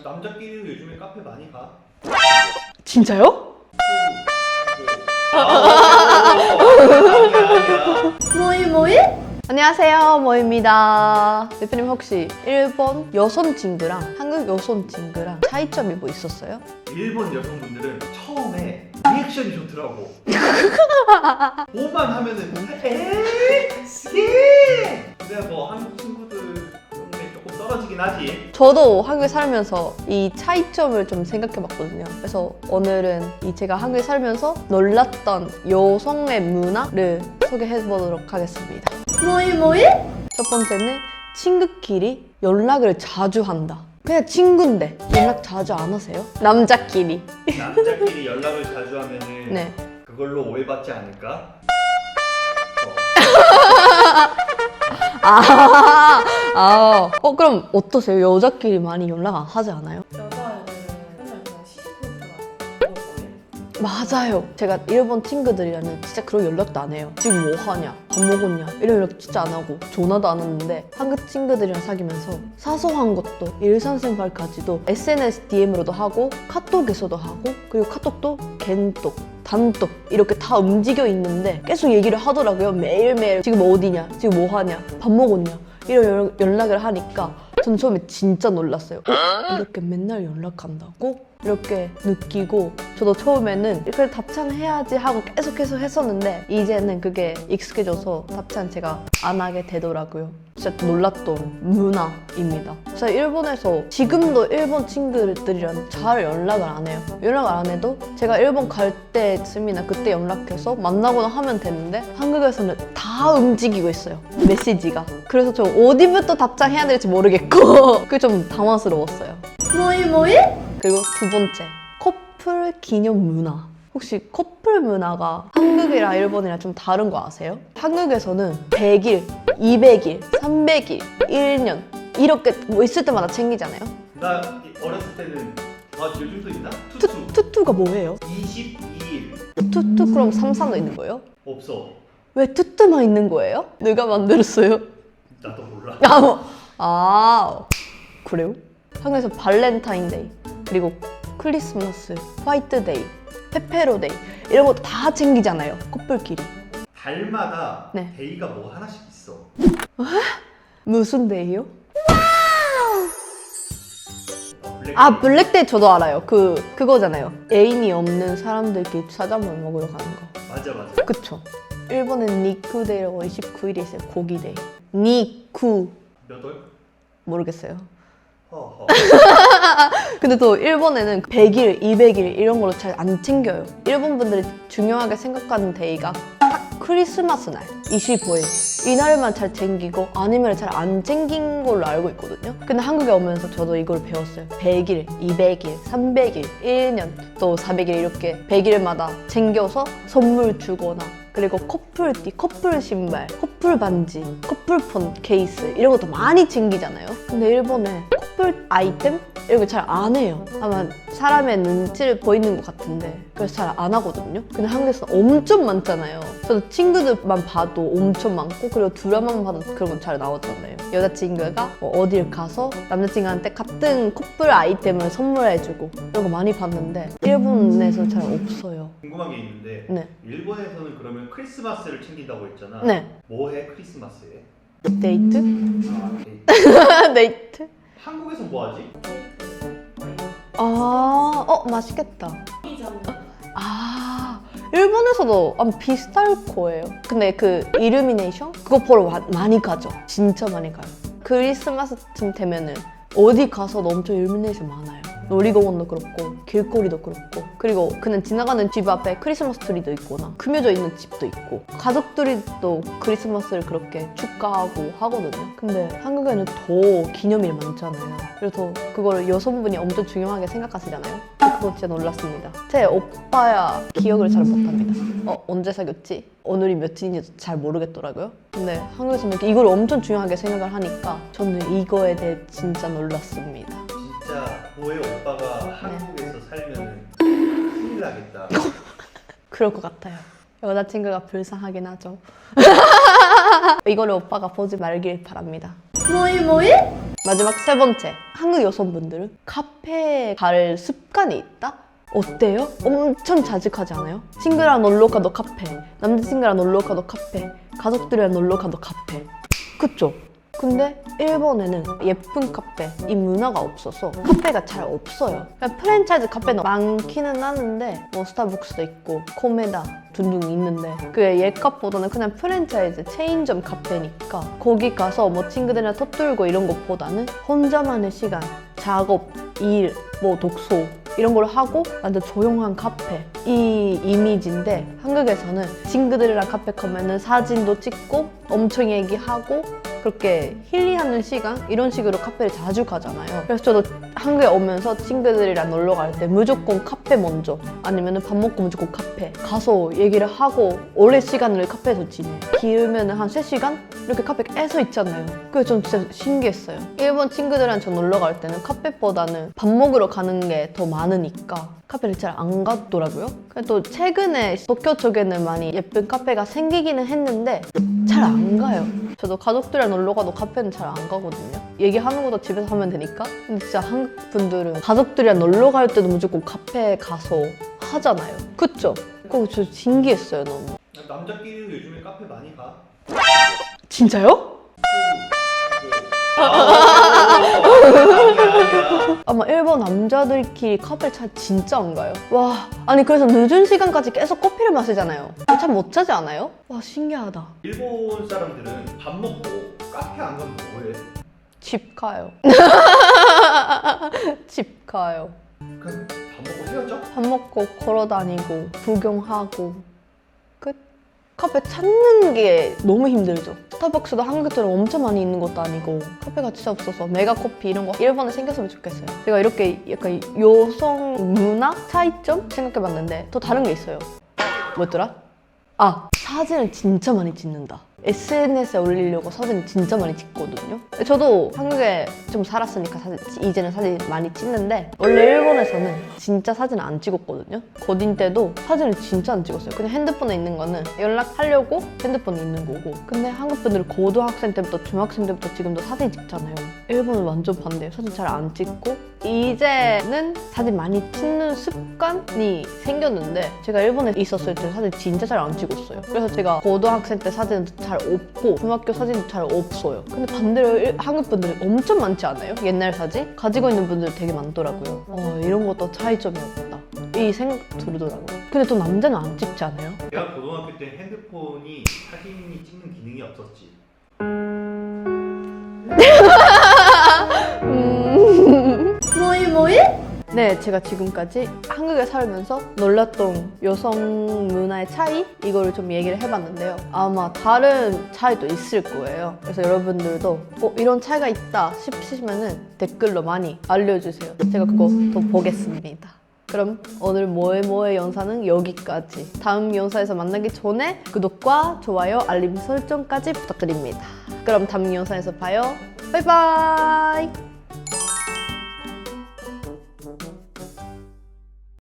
남자끼리 요즘에 카페 많이 가. 진짜요? 아니야. 뭐이? 안녕하세요, 모입니다. 대표님 혹시 일본 여성 친구랑 한국 여성 친구랑 차이점이 뭐 있었어요? 일본 여성분들은 처음에 리액션이 좋더라고. 뭐만 하면은 에이 스키. 근데 뭐 한국 친구들 때문에 조금 떨어지긴 하지. 저도 한국에 살면서 이 차이점을 좀 생각해봤거든요. 그래서 오늘은 이 제가 한국에 살면서 놀랐던 여성의 문화를 소개해보도록 하겠습니다. 뭐이? 첫 번째는 친구끼리 연락을 자주 한다. 그냥 친구인데 연락 자주 안 하세요? 남자끼리. 남자끼리 연락을 자주 하면은 네. 그걸로 오해받지 않을까? 그럼 어떠세요? 여자끼리 많이 연락 안 하지 않아요? 여자애들은 맨날 그냥 시시콜콜하고 맞아요. 제가 일본 친구들이랑은 진짜 그런 연락도 안 해요. 지금 뭐 하냐? 밥 먹었냐? 이런 연락 진짜 안 하고 전화도 안 하는데 한국 친구들이랑 사귀면서 사소한 것도 일상생활까지도 SNS DM으로도 하고 카톡에서도 하고 그리고 카톡도 겐톡, 단톡 이렇게 다 움직여 있는데 계속 얘기를 하더라고요. 매일매일 지금 어디냐? 지금 뭐 하냐? 밥 먹었냐? 이런 연락을 하니까 전 처음에 진짜 놀랐어요. 이렇게 맨날 연락한다고? 이렇게 느끼고 저도 처음에는 이렇게 답장해야지 하고 계속해서 했었는데 이제는 그게 익숙해져서 답장 제가 안 하게 되더라고요. 진짜 놀랐던 문화입니다. 제가 일본에서 지금도 일본 친구들이랑 잘 연락을 안 해요. 연락을 안 해도 제가 일본 갈 때쯤이나 그때 연락해서 만나거나 하면 되는데 한국에서는 다 움직이고 있어요. 메시지가. 그래서 저 어디부터 답장해야 될지 모르겠고 그게 좀 당황스러웠어요. 뭐이? 그리고 두 번째, 커플 기념 문화. 혹시 커플 문화가 한국이랑 일본이랑 좀 다른 거 아세요? 한국에서는 100일, 200일, 300일, 1년 이렇게 뭐 있을 때마다 챙기잖아요? 나 어렸을 때는 요즘도 있나? 투투 투투가 뭐예요? 22일 투투 그럼 3사도 있는 거예요? 없어. 왜 투투만 있는 거예요? 누가 만들었어요? 나도 몰라. 그래요? 한국에서 발렌타인데이 그리고 크리스마스, 화이트데이, 페페로데이 이런 거 다 챙기잖아요. 커플끼리. 달마다 네. 데이가 뭐 하나씩 있어. 무슨 데이요? 블랙 블랙데이 저도 알아요. 그거잖아요. 애인이 없는 사람들끼리 짜장면 먹으러 가는 거. 맞아. 그쵸? 일본은 니쿠데이라고 29일에 있어요. 고기데이. 니쿠. 몇 월? 모르겠어요. 허허. 근데 또 일본에는 100일, 200일 이런 걸로 잘 안 챙겨요. 일본 분들이 중요하게 생각하는 데이가 딱 크리스마스 날 25일 이날만 잘 챙기고 아니면 잘 안 챙긴 걸로 알고 있거든요. 근데 한국에 오면서 저도 이걸 배웠어요. 100일, 200일, 300일, 1년 또 400일 이렇게 100일마다 챙겨서 선물 주거나 그리고 커플티, 커플 신발, 커플 반지, 커플폰 케이스 이런 것도 많이 챙기잖아요. 근데 일본에 커플 아이템 이런 거 잘 안 해요. 아마 사람의 눈치를 보이는 것 같은데 그래서 잘 안 하거든요. 근데 한국에서 엄청 많잖아요. 저도 친구들만 봐도 엄청 많고 그리고 드라마만 봐도 그런 건 잘 나오잖아요. 여자친구가 어딜 가서 남자친구한테 같은 커플 아이템을 선물해주고 이런 거 많이 봤는데 일본에서 잘 없어요. 궁금한 게 있는데 네. 일본에서는 그러면 크리스마스를 챙긴다고 했잖아. 네. 뭐 해 크리스마스에? 데이트? 데이트. 데이트? 한국에서 뭐 하지? 맛있겠다. 일본에서도 아마 비슷할 거예요. 근데 그 이루미네이션? 그거 보러 많이 가죠. 진짜 많이 가요. 크리스마스쯤 되면은 어디 가서도 엄청 일루미네이션 많아요. 놀이공원도 그렇고 길거리도 그렇고 그리고 그냥 지나가는 집 앞에 크리스마스 트리도 있거나 그며져 있는 집도 있고 가족들이 또 크리스마스를 그렇게 축하하고 하거든요. 근데 한국에는 더 기념일이 많잖아요. 그래서 그걸 여성분이 엄청 중요하게 생각하시잖아요. 그거 진짜 놀랐습니다. 제 오빠야 기억을 잘 못합니다. 언제 사귀었지? 오늘이 며칠인지 잘 모르겠더라고요. 근데 한국에서는 이걸 엄청 중요하게 생각을 하니까 저는 이거에 대해 진짜 놀랐습니다. 진짜 너의 오빠가 한국에서 살면은 큰일 나겠다. 그럴 것 같아요. 여자친구가 불쌍하긴 하죠. 이거를 오빠가 보지 말길 바랍니다. 뭐이? 마지막 세 번째, 한국 여성분들은 카페에 갈 습관이 있다? 어때요? 엄청 자직하지 않아요? 친구랑 놀러 가도 카페, 남자친구랑 놀러 가도 카페, 가족들이랑 놀러 가도 카페. 그쵸? 근데 일본에는 예쁜 카페 이 문화가 없어서 카페가 잘 없어요. 그냥 프랜차이즈 카페는 많기는 하는데 뭐 스타벅스도 있고 코메다 둥둥 있는데 그게 옛값보다는 그냥 프랜차이즈 체인점 카페니까 거기 가서 뭐 친구들이랑 터뜨리고 이런 것보다는 혼자만의 시간, 작업, 일, 뭐 독서 이런 걸 하고 완전 조용한 카페 이 이미지인데 한국에서는 친구들이랑 카페 가면은 사진도 찍고 엄청 얘기하고 그렇게 힐링하는 시간 이런 식으로 카페를 자주 가잖아요. 그래서 저도 한국에 오면서 친구들이랑 놀러 갈 때 무조건 카페 먼저 아니면 밥 먹고 무조건 카페 가서 얘기를 하고 오래 시간을 카페에서 지내. 길으면 한 3시간? 이렇게 카페 계속 있잖아요. 그래서 전 진짜 신기했어요. 일본 친구들이랑 저 놀러 갈 때는 카페보다는 밥 먹으러 가는 게 더 많으니까 카페를 잘 안 가더라고요. 또 최근에 도쿄 쪽에는 많이 예쁜 카페가 생기기는 했는데 잘 안 가요. 저도 가족들이랑 놀러 가도 카페는 잘 안 가거든요. 얘기하는 것도 집에서 하면 되니까. 근데 진짜 한국 분들은 가족들이랑 놀러 갈 때도 무조건 카페에 가서 하잖아요. 그쵸? 그거 저 신기했어요, 너무. 남자끼리도 요즘에 카페 많이 가. 진짜요? 아니야. 아마 일본 남자들끼리 카페 잘 진짜 안 가요. 와, 아니 그래서 늦은 시간까지 계속 커피를 마시잖아요. 잠 못 자지 않아요? 와, 신기하다. 일본 사람들은 밥 먹고 카페 안 가면 뭐해? 집 가요. 집 가요. 그냥 밥 먹고 헤어져? 밥 먹고 걸어 다니고 구경하고 끝. 카페 찾는 게 너무 힘들죠. 스타벅스도 한국처럼 엄청 많이 있는 것도 아니고 카페가 진짜 없어서 메가커피 이런 거 일본에 생겼으면 좋겠어요. 제가 이렇게 약간 여성 문화 차이점 생각해봤는데 또 다른 게 있어요. 뭐였더라? 아, 사진을 진짜 많이 찍는다. SNS에 올리려고 사진 진짜 많이 찍거든요. 저도 한국에 좀 살았으니까 이제는 사진 많이 찍는데 원래 일본에서는 진짜 사진을 안 찍었거든요. 고딩 때도 사진을 진짜 안 찍었어요. 그냥 핸드폰에 있는 거는 연락하려고 핸드폰에 있는 거고. 근데 한국 분들은 고등학생 때부터 중학생 때부터 지금도 사진 찍잖아요. 일본은 완전 반대예요. 사진 잘 안 찍고 이제는 사진 많이 찍는 습관이 생겼는데 제가 일본에 있었을 때 사진 진짜 잘 안 찍었어요. 그래서 제가 고등학생 때 사진도 잘 없고 중학교 사진도 잘 없어요. 근데 반대로 한국 분들이 엄청 많지 않아요? 옛날 사진? 가지고 있는 분들 되게 많더라고요. 이런 것도 차이점이었다. 이 생각 들더라고요. 근데 또 남자는 안 찍지 않아요? 내가 고등학교 때 핸드폰이 사진이 찍는 기능이 없었지. 뭐이? 네, 제가 지금까지 한국에 살면서 놀랐던 여성 문화의 차이? 이거를 좀 얘기를 해봤는데요. 아마 다른 차이도 있을 거예요. 그래서 여러분들도 이런 차이가 있다 싶으시면 댓글로 많이 알려주세요. 제가 그거 더 보겠습니다. 그럼 오늘 뭐해 영상은 여기까지. 다음 영상에서 만나기 전에 구독과 좋아요, 알림 설정까지 부탁드립니다. 그럼 다음 영상에서 봐요. 바이바이!